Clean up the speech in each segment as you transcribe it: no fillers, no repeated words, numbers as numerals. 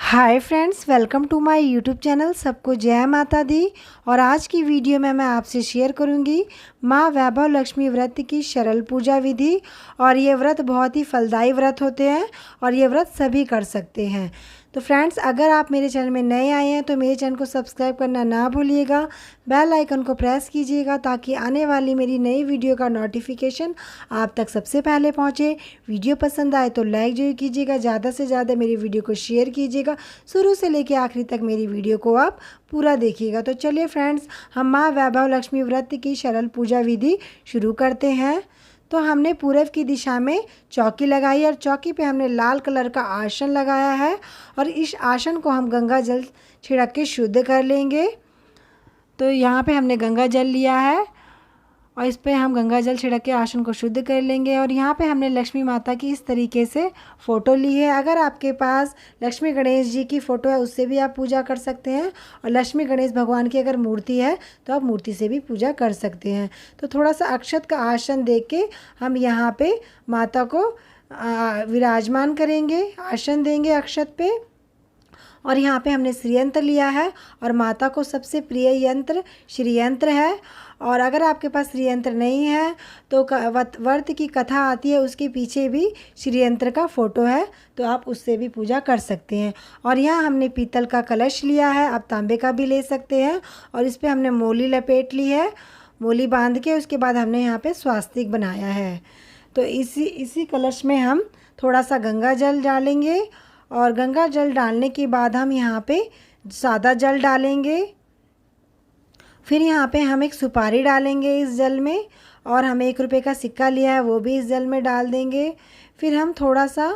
Hi friends, welcome to my YouTube channel. सबको जय माता दी। और आज की वीडियो में मैं आपसे शेयर करूंगी माँ वैभव लक्ष्मी व्रत की सरल पूजा विधि। और ये व्रत बहुत ही फलदायी व्रत होते हैं और ये व्रत सभी कर सकते हैं। तो फ्रेंड्स, अगर आप मेरे चैनल में नए आए हैं तो मेरे चैनल को सब्सक्राइब करना ना भूलिएगा, बेल आइकन को प्रेस कीजिएगा ताकि आने वाली मेरी नई वीडियो का नोटिफिकेशन आप तक सबसे पहले पहुंचे। वीडियो पसंद आए तो लाइक जरूर कीजिएगा, ज़्यादा से ज़्यादा मेरी वीडियो को शेयर कीजिएगा। शुरू से लेकर आखिरी तक मेरी वीडियो को आप पूरा देखिएगा। तो चलिए फ्रेंड्स, हम माँ वैभव लक्ष्मी व्रत की सरल पूजा विधि शुरू करते हैं। तो हमने पूरब की दिशा में चौकी लगाई और चौकी पे हमने लाल कलर का आसन लगाया है और इस आसन को हम गंगा जल छिड़क के शुद्ध कर लेंगे। तो यहाँ पे हमने गंगा जल लिया है और इस पे हम गंगा जल छिड़क के आसन को शुद्ध कर लेंगे। और यहाँ पे हमने लक्ष्मी माता की इस तरीके से फ़ोटो ली है। अगर आपके पास लक्ष्मी गणेश जी की फ़ोटो है उससे भी आप पूजा कर सकते हैं, और लक्ष्मी गणेश भगवान की अगर मूर्ति है तो आप मूर्ति से भी पूजा कर सकते हैं। तो थोड़ा सा अक्षत का आसन दे के हम यहाँ पे माता को विराजमान करेंगे, आसन देंगे अक्षत पे। और यहाँ पे हमने श्रीयंत्र लिया है और माता को सबसे प्रिय यंत्र श्रीयंत्र है। और अगर आपके पास श्रीयंत्र नहीं है तो व्रत की कथा आती है, उसके पीछे भी श्रीयंत्र का फ़ोटो है, तो आप उससे भी पूजा कर सकते हैं। और यहाँ हमने पीतल का कलश लिया है, आप तांबे का भी ले सकते हैं। और इस पर हमने मोली लपेट ली है, मोली बांध के उसके बाद हमने यहाँ पे स्वास्तिक बनाया है। तो इसी कलश में हम थोड़ा सा गंगा जल डालेंगे और गंगा जल डालने के बाद हम यहाँ पे सादा जल डालेंगे। फिर यहाँ पे हम एक सुपारी डालेंगे इस जल में, और हम 1 रुपये का सिक्का लिया है वो भी इस जल में डाल देंगे। फिर हम थोड़ा सा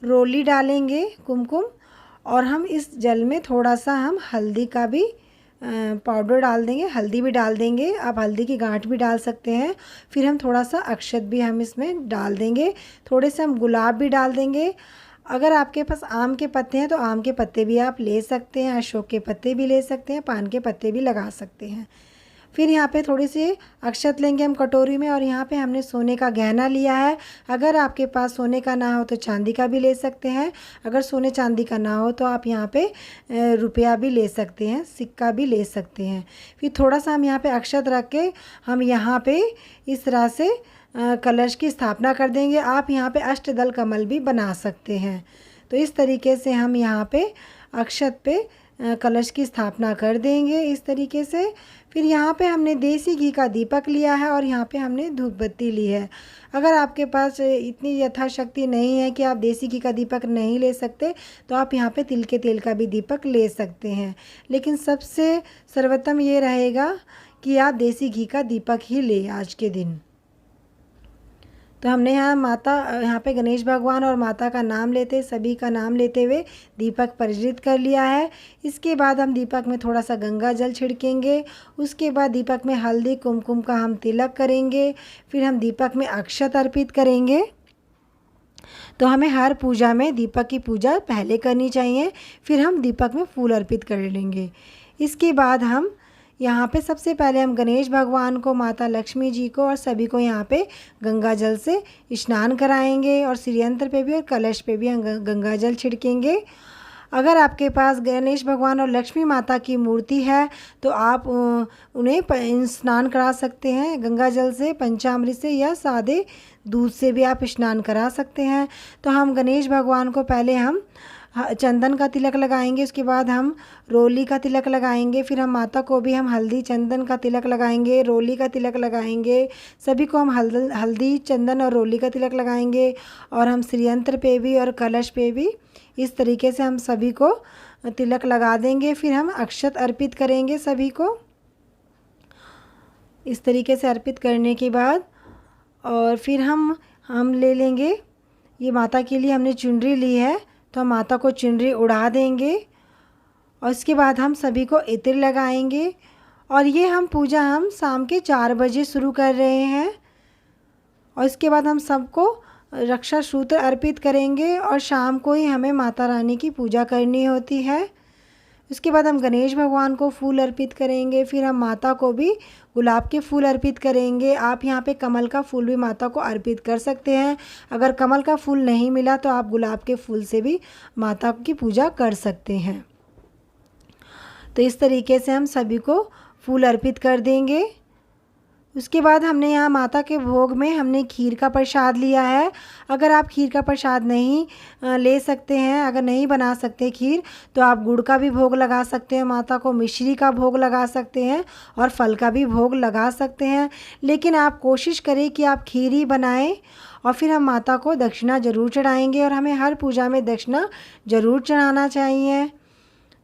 रोली डालेंगे, कुमकुम, और हम इस जल में थोड़ा सा हम हल्दी का भी पाउडर डाल देंगे, हल्दी भी डाल देंगे, आप हल्दी की गांठ भी डाल सकते हैं। फिर हम थोड़ा सा अक्षत भी हम इसमें डाल देंगे, थोड़े से हम गुलाब भी डाल देंगे। अगर आपके पास आम के पत्ते हैं तो आम के पत्ते भी आप ले सकते हैं, अशोक के पत्ते भी ले सकते हैं, पान के पत्ते भी लगा सकते हैं। फिर यहाँ पे थोड़ी सी अक्षत लेंगे हम कटोरी में, और यहाँ पे हमने सोने का गहना लिया है। अगर आपके पास सोने का ना हो तो चांदी का भी ले सकते हैं। अगर सोने चांदी का ना हो तो आप यहाँ पे रुपया भी ले सकते हैं, सिक्का भी ले सकते हैं। फिर थोड़ा सा हम यहाँ पे अक्षत रख के हम यहाँ पे इस तरह से कलश की स्थापना कर देंगे। आप यहाँ पे अष्टदल कमल भी बना सकते हैं। तो इस तरीके से हम यहाँ पे अक्षत पे कलश की स्थापना कर देंगे इस तरीके से। फिर यहाँ पे हमने देसी घी का दीपक लिया है और यहाँ पे हमने धूप बत्ती ली है। अगर आपके पास इतनी यथाशक्ति नहीं है कि आप देसी घी का दीपक नहीं ले सकते तो आप यहाँ पे तिल के तेल का भी दीपक ले सकते हैं, लेकिन सबसे सर्वोत्तम ये रहेगा कि आप देसी घी का दीपक ही लें आज के दिन। तो हमने यहाँ पे गणेश भगवान और माता का नाम लेते, सभी का नाम लेते हुए दीपक प्रज्वलित कर लिया है। इसके बाद हम दीपक में थोड़ा सा गंगा जल छिड़केंगे, उसके बाद दीपक में हल्दी कुमकुम का हम तिलक करेंगे। फिर हम दीपक में अक्षत अर्पित करेंगे। तो हमें हर पूजा में दीपक की पूजा पहले करनी चाहिए, फिर हम दीपक में फूल अर्पित कर लेंगे। इसके बाद हम यहाँ पे सबसे पहले हम गणेश भगवान को, माता लक्ष्मी जी को और सभी को यहाँ पे गंगा जल से स्नान कराएंगे, और श्रीयंत्र पे भी और कलश पे भी हम गंगा जल छिड़केंगे। अगर आपके पास गणेश भगवान और लक्ष्मी माता की मूर्ति है तो आप उन्हें स्नान करा सकते हैं गंगा जल से, पंचामृत से या सादे दूध से भी आप स्नान करा सकते हैं। तो हम गणेश भगवान को पहले हम चंदन का तिलक लगाएंगे, उसके बाद हम रोली का तिलक लगाएंगे। फिर हम माता को भी हम हल्दी चंदन का तिलक लगाएंगे, रोली का तिलक लगाएंगे। सभी को हम हल्दी चंदन और रोली का तिलक लगाएंगे। और हम श्रीयंत्र पे भी और कलश पे भी इस तरीके से हम सभी को तिलक लगा देंगे। फिर हम अक्षत अर्पित करेंगे सभी को इस तरीके से अर्पित करने के बाद। और फिर हम ले लेंगे, ये माता के लिए हमने चुनरी ली है तो हम माता को चुनरी उड़ा देंगे। और इसके बाद हम सभी को इत्र लगाएंगे। और ये हम पूजा हम शाम के 4 बजे शुरू कर रहे हैं। और इसके बाद हम सबको रक्षा सूत्र अर्पित करेंगे और शाम को ही हमें माता रानी की पूजा करनी होती है। उसके बाद हम गणेश भगवान को फूल अर्पित करेंगे। फिर हम माता को भी गुलाब के फूल अर्पित करेंगे। आप यहाँ पे कमल का फूल भी माता को अर्पित कर सकते हैं। अगर कमल का फूल नहीं मिला तो आप गुलाब के फूल से भी माता की पूजा कर सकते हैं। तो इस तरीके से हम सभी को फूल अर्पित कर देंगे। उसके बाद हमने यहाँ माता के भोग में हमने खीर का प्रसाद लिया है। अगर आप खीर का प्रसाद नहीं ले सकते हैं, अगर नहीं बना सकते खीर, तो आप गुड़ का भी भोग लगा सकते हैं माता को, मिश्री का भोग लगा सकते हैं और फल का भी भोग लगा सकते हैं। लेकिन आप कोशिश करें कि आप खीर ही बनाएं। और फिर हम माता को दक्षिणा ज़रूर चढ़ाएंगे और हमें हर पूजा में दक्षिणा ज़रूर चढ़ाना चाहिए,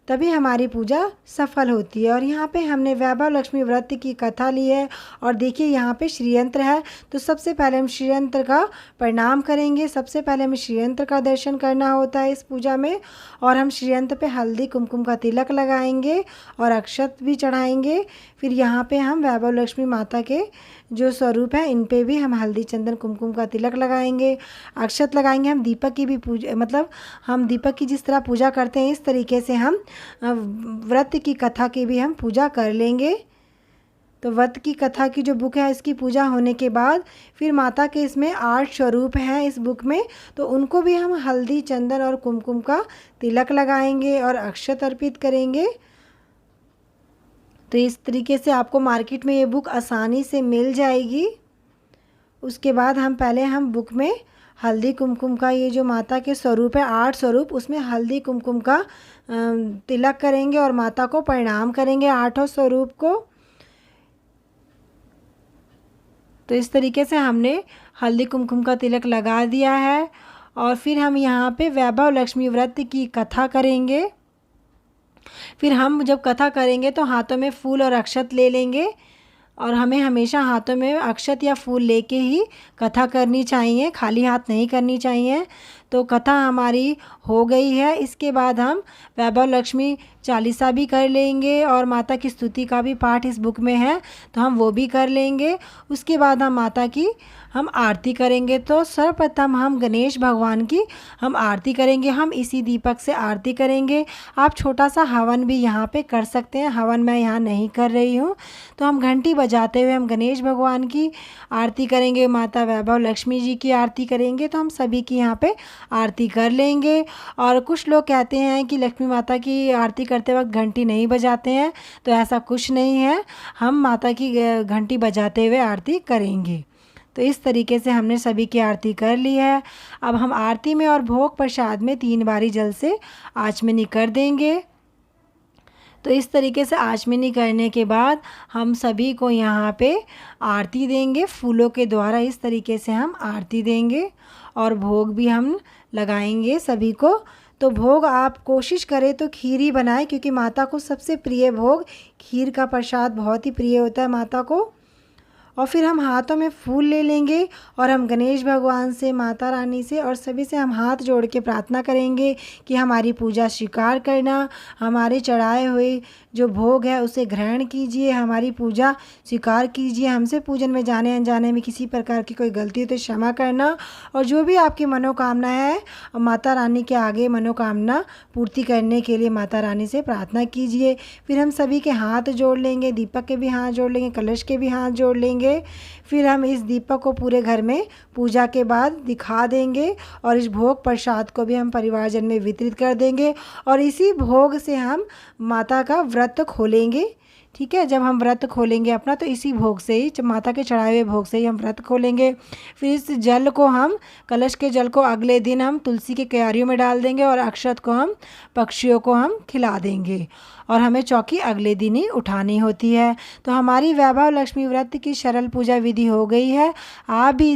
तभी हमारी पूजा सफल होती है। और यहाँ पे हमने वैभव लक्ष्मी व्रत की कथा ली है और देखिए यहाँ पे श्रीयंत्र है। तो सबसे पहले हम श्रीयंत्र का प्रणाम करेंगे। सबसे पहले हमें श्रीयंत्र का दर्शन करना होता है इस पूजा में। और हम श्रीयंत्र पे हल्दी कुमकुम का तिलक लगाएंगे और अक्षत भी चढ़ाएंगे। फिर यहाँ पे हम वैभव लक्ष्मी माता के जो स्वरूप है इन पे भी हम हल्दी चंदन कुमकुम का तिलक लगाएंगे, अक्षत लगाएंगे। हम दीपक की भी पूजा, मतलब हम दीपक की जिस तरह पूजा करते हैं इस तरीके से हम व्रत की कथा की भी हम पूजा कर लेंगे। तो व्रत की कथा की जो बुक है इसकी पूजा होने के बाद फिर माता के इसमें 8 स्वरूप हैं इस बुक में, तो उनको भी हम हल्दी चंदन और कुमकुम का तिलक लगाएंगे और अक्षत अर्पित करेंगे। तो इस तरीके से आपको मार्केट में ये बुक आसानी से मिल जाएगी। उसके बाद हम बुक में हल्दी कुमकुम का ये जो माता के स्वरूप है 8 स्वरूप, उसमें हल्दी कुमकुम का तिलक करेंगे और माता को प्रणाम करेंगे 8 स्वरूप को। तो इस तरीके से हमने हल्दी कुमकुम का तिलक लगा दिया है। और फिर हम यहाँ पे वैभव लक्ष्मी व्रत की कथा करेंगे। फिर हम जब कथा करेंगे तो हाथों में फूल और अक्षत ले लेंगे और हमें हमेशा हाथों में अक्षत या फूल लेके ही कथा करनी चाहिए, खाली हाथ नहीं करनी चाहिए। तो कथा हमारी हो गई है। इसके बाद हम वैभव लक्ष्मी चालीसा भी कर लेंगे और माता की स्तुति का भी पाठ इस बुक में है तो हम वो भी कर लेंगे। उसके बाद हम माता की हम आरती करेंगे। तो सर्वप्रथम हम गणेश भगवान की हम आरती करेंगे। हम इसी दीपक से आरती करेंगे। आप छोटा सा हवन भी यहाँ पे कर सकते हैं, हवन मैं यहाँ नहीं कर रही हूँ। तो हम घंटी बजाते हुए हम गणेश भगवान की आरती करेंगे, माता वैभव लक्ष्मी जी की आरती करेंगे। तो हम सभी की यहाँ पे आरती कर लेंगे। और कुछ लोग कहते हैं कि लक्ष्मी माता की आरती करते वक्त घंटी नहीं बजाते हैं, तो ऐसा कुछ नहीं है, हम माता की घंटी बजाते हुए आरती करेंगे। तो इस तरीके से हमने सभी की आरती कर ली है। अब हम आरती में और भोग प्रसाद में 3 बारी जल से आचमनी कर देंगे। तो इस तरीके से आचमनी करने के बाद हम सभी को यहाँ पे आरती देंगे फूलों के द्वारा। इस तरीके से हम आरती देंगे और भोग भी हम लगाएंगे सभी को। तो भोग आप कोशिश करें तो खीर ही बनाएं, क्योंकि माता को सबसे प्रिय भोग खीर का प्रसाद बहुत ही प्रिय होता है माता को। और फिर हम हाथों में फूल ले लेंगे और हम गणेश भगवान से, माता रानी से और सभी से हम हाथ जोड़ के प्रार्थना करेंगे कि हमारी पूजा स्वीकार करना, हमारे चढ़ाए हुए जो भोग है उसे ग्रहण कीजिए, हमारी पूजा स्वीकार कीजिए। हमसे पूजन में जाने अनजाने में किसी प्रकार की कोई गलती हो तो क्षमा करना। और जो भी आपकी मनोकामना है माता रानी के आगे मनोकामना पूर्ति करने के लिए माता रानी से प्रार्थना कीजिए। फिर हम सभी के हाथ जोड़ लेंगे, दीपक के भी हाथ जोड़ लेंगे, कलश के भी हाथ जोड़ लेंगे। फिर हम इस दीपक को पूरे घर में पूजा के बाद दिखा देंगे और इस भोग प्रसाद को भी हम परिवारजन में वितरित कर देंगे। और इसी भोग से हम माता का व्रत खोलेंगे। ठीक है, जब हम व्रत खोलेंगे अपना तो इसी भोग से ही, माता के चढ़ाए हुए भोग से ही हम व्रत खोलेंगे। फिर इस जल को हम, कलश के जल को अगले दिन हम तुलसी के क्यारियों में डाल देंगे और अक्षत को हम पक्षियों को हम खिला देंगे। और हमें चौकी अगले दिन ही उठानी होती है। तो हमारी वैभव लक्ष्मी व्रत की सरल पूजा विधि हो गई है। आप भी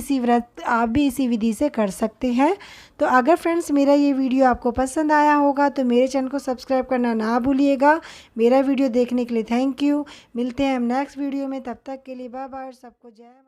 इसी विधि से कर सकते हैं। तो अगर फ्रेंड्स मेरा ये वीडियो आपको पसंद आया होगा तो मेरे चैनल को सब्सक्राइब करना ना भूलिएगा। मेरा वीडियो देखने के लिए थैंक यू। मिलते हैं हम नेक्स्ट वीडियो में, तब तक के लिए बाय बाय। सबको जय माता।